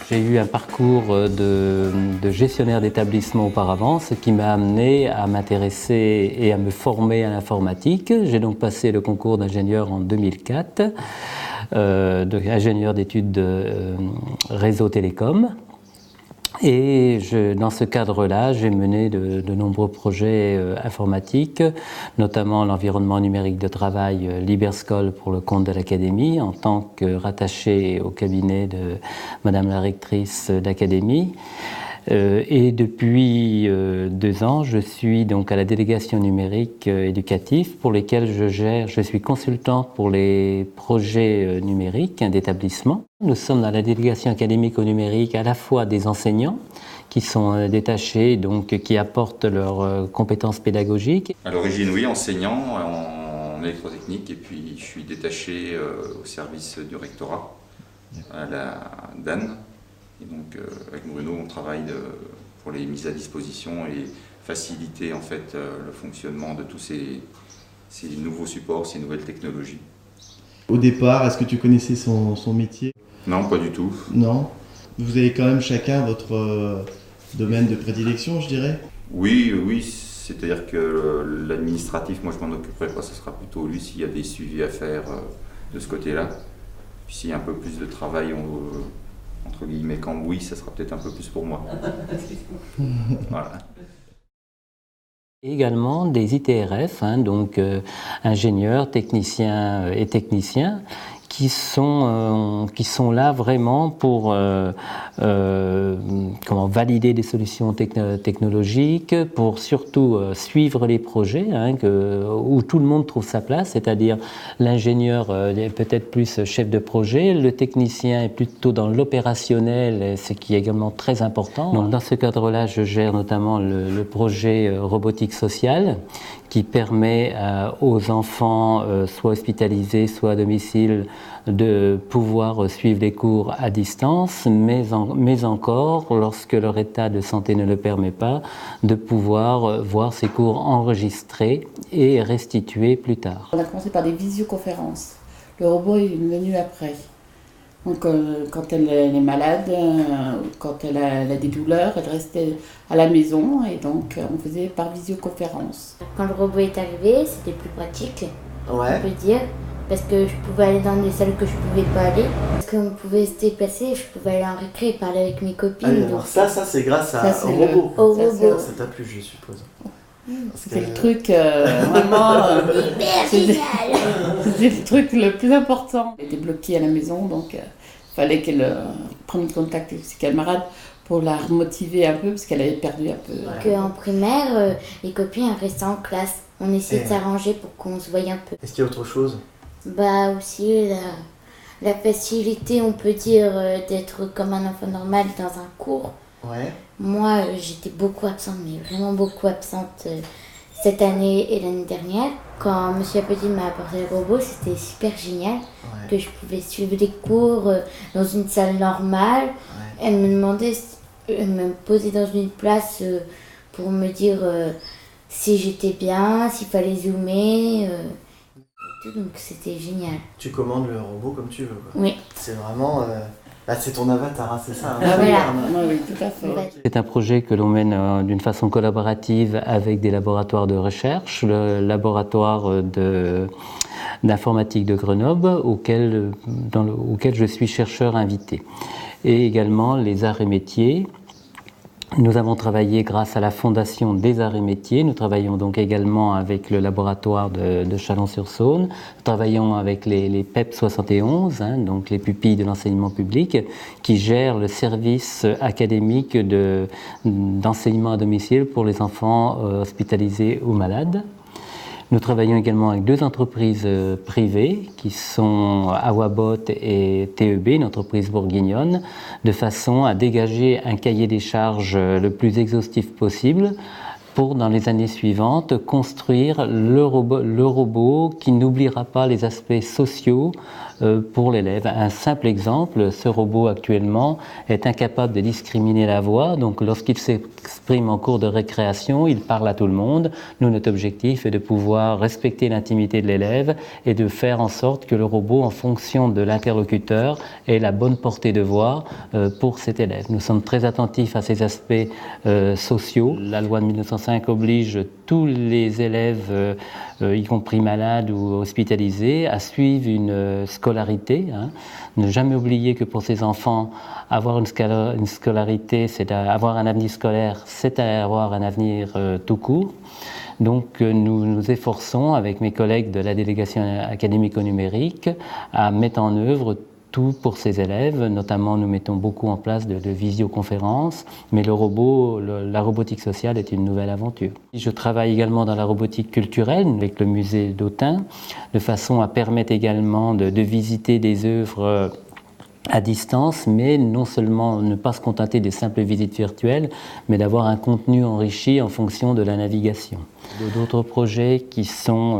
J'ai eu un parcours de gestionnaire d'établissement auparavant, ce qui m'a amené à m'intéresser et à me former à l'informatique. J'ai donc passé le concours d'ingénieur en 2004, ingénieur d'études de réseau télécom. Et dans ce cadre-là, j'ai mené de nombreux projets informatiques, notamment l'environnement numérique de travail Liberscol pour le compte de l'Académie, en tant que rattaché au cabinet de Madame la rectrice d'Académie. Et depuis 2 ans, je suis donc à la délégation numérique éducative pour lesquels je suis consultante pour les projets numériques d'établissement. Nous sommes dans la délégation académique au numérique à la fois des enseignants qui sont détachés, donc qui apportent leurs compétences pédagogiques. À l'origine, oui, enseignant en électrotechnique, et puis je suis détaché au service du rectorat à la DAN. Et donc avec Bruno, on travaille pour les mises à disposition et faciliter en fait le fonctionnement de tous ces nouveaux supports, ces nouvelles technologies. Au départ, est-ce que tu connaissais son métier? Non, pas du tout. Non. Vous avez quand même chacun votre domaine de prédilection, je dirais? Oui, c'est-à-dire que l'administratif, moi je m'en occuperai pas, ce sera plutôt lui s'il y a des suivis à faire de ce côté-là. Puis s'il y a un peu plus de travail, entre guillemets cambouis, ça sera peut-être un peu plus pour moi. Voilà. Également des ITRF, donc ingénieurs, techniciens et techniciens, qui sont là vraiment pour valider des solutions technologiques, pour surtout suivre les projets, où tout le monde trouve sa place, c'est-à-dire l'ingénieur est peut-être plus chef de projet, le technicien est plutôt dans l'opérationnel, ce qui est également très important. Donc dans ce cadre-là, je gère notamment le projet robotique sociale, qui permet aux enfants, soit hospitalisés, soit à domicile, de pouvoir suivre les cours à distance, mais encore, lorsque leur état de santé ne le permet pas, de pouvoir voir ces cours enregistrés et restitués plus tard. On a commencé par des visioconférences. Le robot est venu après. Donc, quand elle est malade, quand elle a des douleurs, elle restait à la maison et donc on faisait par visioconférence. Quand le robot est arrivé, c'était plus pratique, ouais. On peut dire, parce que je pouvais aller dans des salles que je pouvais pas aller. Parce qu'on pouvait se déplacer, je pouvais aller en récré et parler avec mes copines. Ah oui, alors ça c'est grâce au robot. Au robot. Ça t'a plu, je suppose. C'était le truc vraiment... Hyper génial. C'était le truc le plus important. Elle était bloquée à la maison, donc il fallait qu'elle prenne contact avec ses camarades pour la remotiver un peu, parce qu'elle avait perdu un peu. En primaire, les copines restaient en classe. On essayait de s'arranger pour qu'on se voie un peu. Est-ce qu'il y a autre chose? Bah aussi la facilité, on peut dire, d'être comme un enfant normal dans un cours. Ouais. Moi, j'étais beaucoup absente, mais vraiment beaucoup absente cette année et l'année dernière. Quand M. Apodi m'a apporté le robot, c'était super génial, que je pouvais suivre les cours dans une salle normale. Ouais. Elle me demandait, elle me posait dans une place pour me dire si j'étais bien, s'il fallait zoomer. Donc c'était génial. Tu commandes le robot comme tu veux, quoi. Oui. C'est vraiment... c'est ton avatar, hein, c'est ça. Ah oui, tout à fait. C'est un projet que l'on mène d'une façon collaborative avec des laboratoires de recherche, le laboratoire d'informatique de Grenoble, auquel je suis chercheur invité, et également les arts et métiers. Nous avons travaillé grâce à la Fondation des Arts et Métiers. Nous travaillons donc également avec le laboratoire de Chalon-sur-Saône. Nous travaillons avec les PEP 71, donc les pupilles de l'enseignement public, qui gèrent le service académique d'enseignement à domicile pour les enfants hospitalisés ou malades. Nous travaillons également avec 2 entreprises privées qui sont Awabot et TEB, une entreprise bourguignonne, de façon à dégager un cahier des charges le plus exhaustif possible pour, dans les années suivantes, construire le robot qui n'oubliera pas les aspects sociaux pour l'élève. Un simple exemple, ce robot actuellement est incapable de discriminer la voix, donc lorsqu'il s'exprime s'exprime en cours de récréation, il parle à tout le monde. Nous, notre objectif est de pouvoir respecter l'intimité de l'élève et de faire en sorte que le robot, en fonction de l'interlocuteur, ait la bonne portée de voix pour cet élève. Nous sommes très attentifs à ces aspects sociaux. La loi de 1905 oblige tous les élèves, y compris malades ou hospitalisés, à suivre une scolarité. Ne jamais oublier que pour ces enfants, avoir une scolarité, c'est avoir un avenir scolaire, c'est avoir un avenir tout court. Donc nous nous efforçons, avec mes collègues de la délégation académique au numérique, à mettre en œuvre tout pour ces élèves. Notamment, nous mettons beaucoup en place de visioconférences, mais le robot, la robotique sociale est une nouvelle aventure. Je travaille également dans la robotique culturelle avec le musée d'Autun, de façon à permettre également de visiter des œuvres à distance, mais non seulement ne pas se contenter des simples visites virtuelles, mais d'avoir un contenu enrichi en fonction de la navigation. D'autres projets qui sont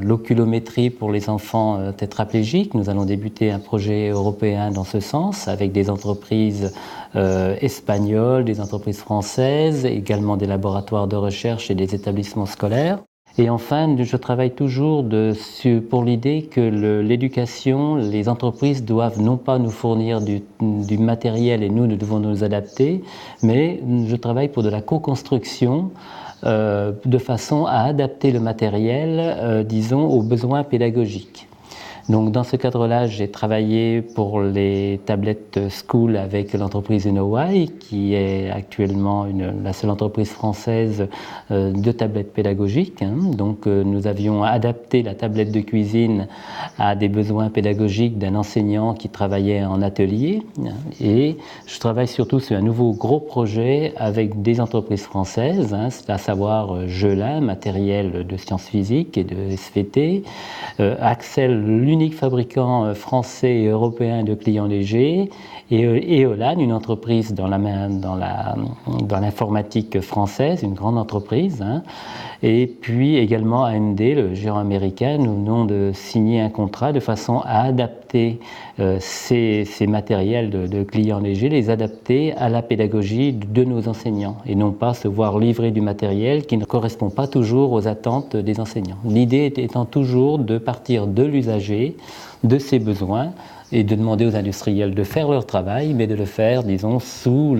l'oculométrie pour les enfants tétraplégiques. Nous allons débuter un projet européen dans ce sens, avec des entreprises espagnoles, des entreprises françaises, également des laboratoires de recherche et des établissements scolaires. Et enfin, je travaille toujours pour l'idée que l'éducation, les entreprises doivent non pas nous fournir du matériel et nous devons nous adapter, mais je travaille pour de la co-construction de façon à adapter le matériel, disons, aux besoins pédagogiques. Donc dans ce cadre-là, j'ai travaillé pour les tablettes School avec l'entreprise Unowai, qui est actuellement la seule entreprise française de tablettes pédagogiques. Donc nous avions adapté la tablette de cuisine à des besoins pédagogiques d'un enseignant qui travaillait en atelier. Et je travaille surtout sur un nouveau gros projet avec des entreprises françaises, à savoir Gelin, matériel de sciences physiques et de SVT, Axel, l'unique fabricant français et européen de clients légers, et Eolan, une entreprise dans l'informatique française, une grande entreprise, et puis également AMD, le géant américain. Nous venons de signer un contrat de façon à adapter ces matériels de clients légers, les adapter à la pédagogie de nos enseignants, et non pas se voir livrer du matériel qui ne correspond pas toujours aux attentes des enseignants. L'idée étant toujours de partir de l'usager, de ses besoins, et de demander aux industriels de faire leur travail, mais de le faire, disons, sous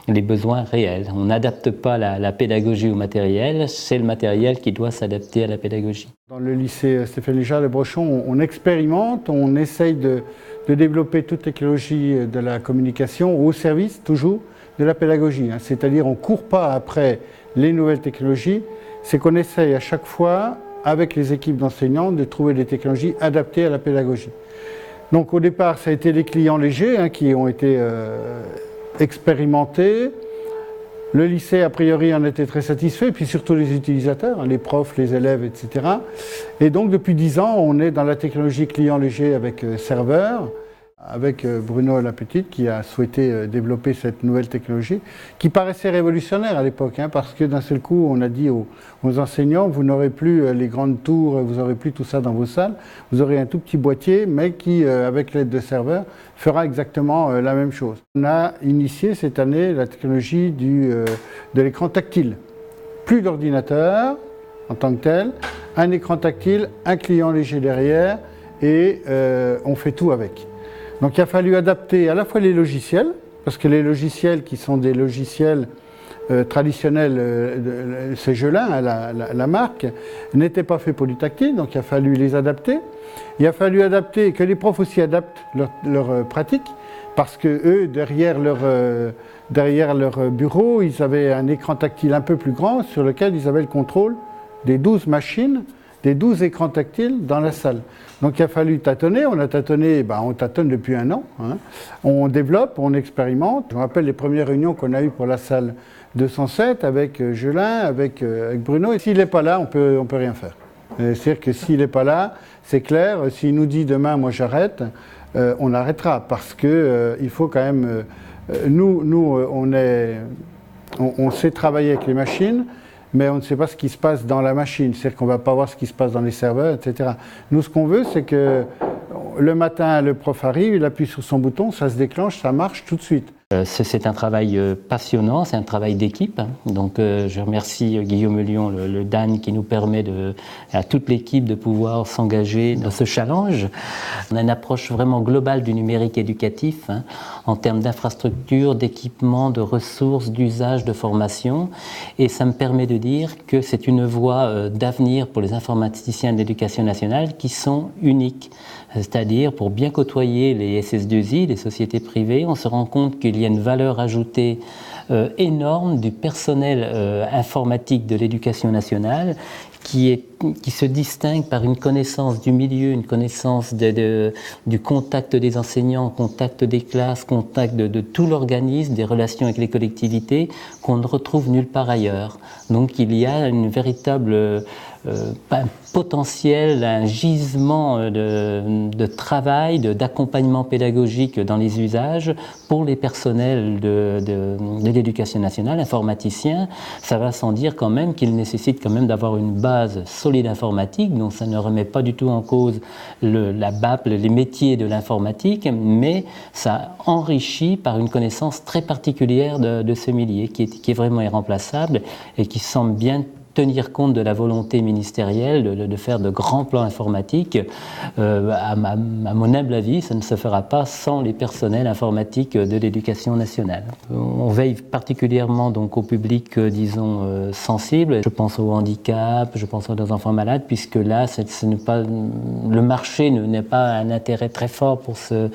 les besoins réels. On n'adapte pas la pédagogie au matériel, c'est le matériel qui doit s'adapter à la pédagogie. Dans le lycée Stéphane Léjart de Brochon, on expérimente, on essaye de développer toute technologie de la communication au service, toujours, de la pédagogie. C'est-à-dire, on ne court pas après les nouvelles technologies, c'est qu'on essaye à chaque fois, avec les équipes d'enseignants, de trouver des technologies adaptées à la pédagogie. Donc au départ, ça a été les clients légers qui ont été expérimentés. Le lycée, a priori, en était très satisfait, puis surtout les utilisateurs, les profs, les élèves, etc. Et donc depuis 10 ans, on est dans la technologie client léger avec serveur, avec Bruno Lapetite qui a souhaité développer cette nouvelle technologie, qui paraissait révolutionnaire à l'époque, parce que d'un seul coup, on a dit aux enseignants, vous n'aurez plus les grandes tours, vous n'aurez plus tout ça dans vos salles, vous aurez un tout petit boîtier, mais qui, avec l'aide de serveurs, fera exactement la même chose. On a initié cette année la technologie de l'écran tactile. Plus d'ordinateur en tant que tel, un écran tactile, un client léger derrière, et on fait tout avec. Donc il a fallu adapter à la fois les logiciels, parce que les logiciels qui sont des logiciels traditionnels, c'est Gelin, la marque, n'étaient pas faits pour du tactile, donc il a fallu les adapter. Il a fallu adapter, que les profs aussi adaptent leur pratique, parce que eux, derrière leur bureau, ils avaient un écran tactile un peu plus grand sur lequel ils avaient le contrôle des 12 machines, des 12 écrans tactiles dans la salle. Donc il a fallu tâtonner, on a tâtonné, on tâtonne depuis 1 an. On développe, on expérimente. Je me rappelle les premières réunions qu'on a eues pour la salle 207 avec Gelin, avec Bruno. Et s'il n'est pas là, on peut rien faire. C'est-à-dire que s'il n'est pas là, c'est clair, s'il nous dit demain, moi j'arrête, on arrêtera. Parce que il faut quand même... nous on sait travailler avec les machines, mais on ne sait pas ce qui se passe dans la machine. C'est-à-dire qu'on ne va pas voir ce qui se passe dans les serveurs, etc. Nous, ce qu'on veut, c'est que le matin, le prof arrive, il appuie sur son bouton, ça se déclenche, ça marche tout de suite. C'est un travail passionnant, c'est un travail d'équipe. Donc je remercie Guillaume Lyon, le DAN, qui nous permet à toute l'équipe de pouvoir s'engager dans ce challenge. On a une approche vraiment globale du numérique éducatif, en termes d'infrastructures, d'équipements, de ressources, d'usage, de formation. Et ça me permet de dire que c'est une voie d'avenir pour les informaticiens de l'éducation nationale qui sont uniques. C'est-à-dire, pour bien côtoyer les SS2I, les sociétés privées, on se rend compte qu'il y a une valeur ajoutée énorme du personnel informatique de l'éducation nationale qui se distingue par une connaissance du milieu, une connaissance du contact des enseignants, contact des classes, contact de tout l'organisme, des relations avec les collectivités, qu'on ne retrouve nulle part ailleurs. Donc il y a une véritable un potentiel, un gisement de travail, d'accompagnement pédagogique dans les usages pour les personnels de l'éducation nationale, informaticiens. Ça va sans dire quand même qu'il nécessite quand même d'avoir une base solide informatique, donc ça ne remet pas du tout en cause la BAP, les métiers de l'informatique, mais ça enrichit par une connaissance très particulière de ce milieu qui est vraiment irremplaçable et qui semble bien tenir compte de la volonté ministérielle de faire de grands plans informatiques. À mon humble avis, ça ne se fera pas sans les personnels informatiques de l'éducation nationale. On veille particulièrement donc au public, disons, sensible. Je pense au handicap, je pense aux enfants malades, puisque là, le marché n'est pas un intérêt très fort pour ce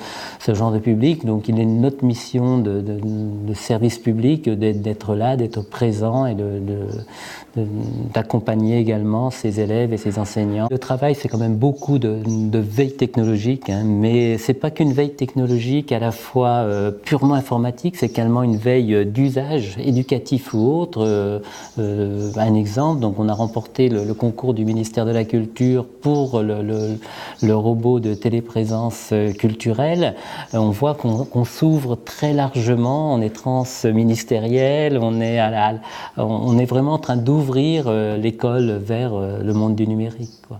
genre de public. Donc il est notre mission de service public d'être là, d'être présent et d'accompagner également ses élèves et ses enseignants. Le travail, c'est quand même beaucoup de veille technologique, mais c'est pas qu'une veille technologique à la fois purement informatique, c'est également une veille d'usage éducatif ou autre. Un exemple, donc on a remporté le concours du ministère de la Culture pour le robot de téléprésence culturelle. On voit qu'on s'ouvre très largement, on est transministériel, on est vraiment en train d'ouvrir l'école vers le monde du numérique, quoi.